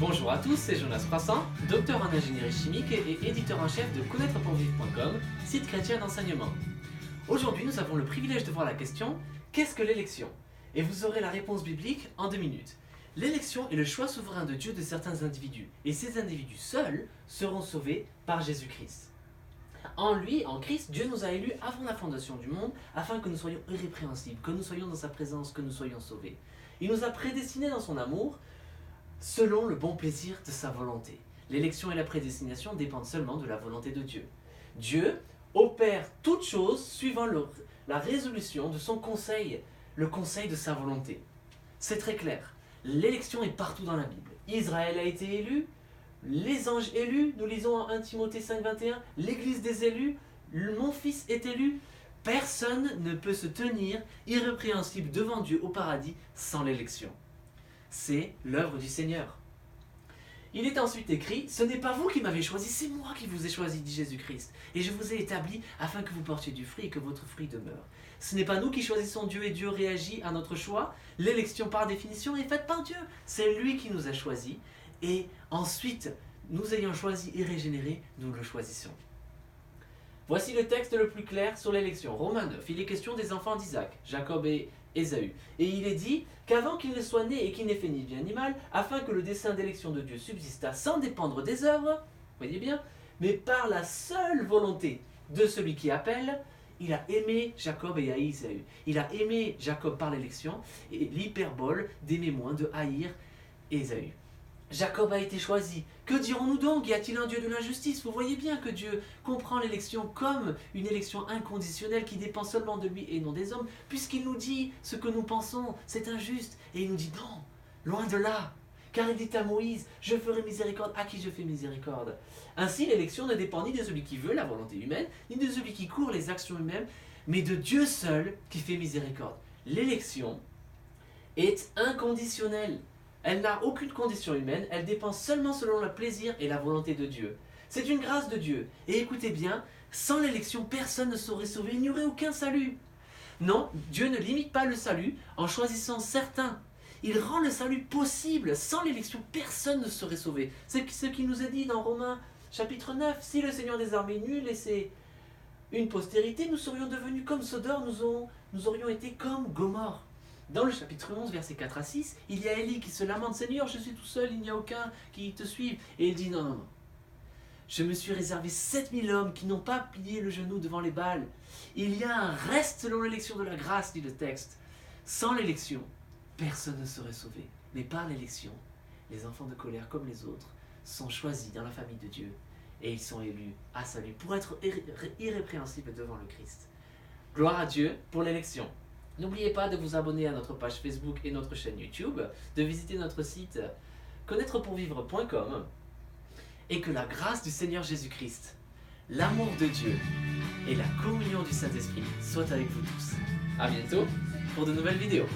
Bonjour à tous, c'est Jonas Croissant, docteur en ingénierie chimique et éditeur en chef de connaîtrepourvivre.com, site chrétien d'enseignement. Aujourd'hui, nous avons le privilège de voir la question « Qu'est-ce que l'élection ?» Et vous aurez la réponse biblique en 2 minutes. L'élection est le choix souverain de Dieu de certains individus, et ces individus seuls seront sauvés par Jésus-Christ. En lui, en Christ, Dieu nous a élus avant la fondation du monde, afin que nous soyons irrépréhensibles, que nous soyons dans sa présence, que nous soyons sauvés. Il nous a prédestinés dans son amour, selon le bon plaisir de sa volonté. L'élection et la prédestination dépendent seulement de la volonté de Dieu. Dieu opère toutes choses suivant la résolution de son conseil, le conseil de sa volonté. C'est très clair. L'élection est partout dans la Bible. Israël a été élu, les anges élus, nous lisons en 1 Timothée 5,21, l'église des élus, mon fils est élu. Personne ne peut se tenir irrépréhensible devant Dieu au paradis sans l'élection. C'est l'œuvre du Seigneur. Il est ensuite écrit « Ce n'est pas vous qui m'avez choisi, c'est moi qui vous ai choisi, dit Jésus-Christ. Et je vous ai établi afin que vous portiez du fruit et que votre fruit demeure. » Ce n'est pas nous qui choisissons Dieu et Dieu réagit à notre choix. L'élection par définition est faite par Dieu. C'est lui qui nous a choisis. Et ensuite, nous ayant choisi et régénéré, nous le choisissons. Voici le texte le plus clair sur l'élection. Romains 9, il est question des enfants d'Isaac, Jacob et Ésaü. Et il est dit qu'avant qu'il ne soit né et qu'il n'ait fait ni bien ni mal, afin que le dessein d'élection de Dieu subsistât sans dépendre des œuvres, voyez bien, mais par la seule volonté de celui qui appelle, il a aimé Jacob et haï Ésaü. Il a aimé Jacob par l'élection et l'hyperbole d'aimer moins, de haïr Ésaü. Jacob a été choisi. Que dirons-nous donc? Y a-t-il un Dieu de l'injustice? Vous voyez bien que Dieu comprend l'élection comme une élection inconditionnelle qui dépend seulement de lui et non des hommes, puisqu'il nous dit ce que nous pensons, c'est injuste. Et il nous dit non, loin de là. Car il dit à Moïse, je ferai miséricorde à qui je fais miséricorde. Ainsi, l'élection ne dépend ni de celui qui veut la volonté humaine, ni de celui qui court les actions humaines, mais de Dieu seul qui fait miséricorde. L'élection est inconditionnelle. Elle n'a aucune condition humaine, elle dépend seulement selon le plaisir et la volonté de Dieu. C'est une grâce de Dieu. Et écoutez bien, sans l'élection, personne ne serait sauvé, il n'y aurait aucun salut. Non, Dieu ne limite pas le salut en choisissant certains. Il rend le salut possible. Sans l'élection, personne ne serait sauvé. C'est ce qu'il nous est dit dans Romains chapitre 9. Si le Seigneur des armées n'eût laissé une postérité, nous serions devenus comme Sodome, nous aurions été comme Gomorrhe. Dans le chapitre 11, versets 4 à 6, il y a Élie qui se lamente « Seigneur, je suis tout seul, il n'y a aucun qui te suive. » Et il dit « Non, non, non. Je me suis réservé 7000 hommes qui n'ont pas plié le genou devant les Baals. Il y a un reste selon l'élection de la grâce, dit le texte. Sans l'élection, personne ne serait sauvé. Mais par l'élection, les enfants de colère comme les autres sont choisis dans la famille de Dieu et ils sont élus à salut pour être irrépréhensibles devant le Christ. Gloire à Dieu pour l'élection. N'oubliez pas de vous abonner à notre page Facebook et notre chaîne YouTube, de visiter notre site connaîtrepourvivre.com et que la grâce du Seigneur Jésus-Christ, l'amour de Dieu et la communion du Saint-Esprit soient avec vous tous. A bientôt pour de nouvelles vidéos.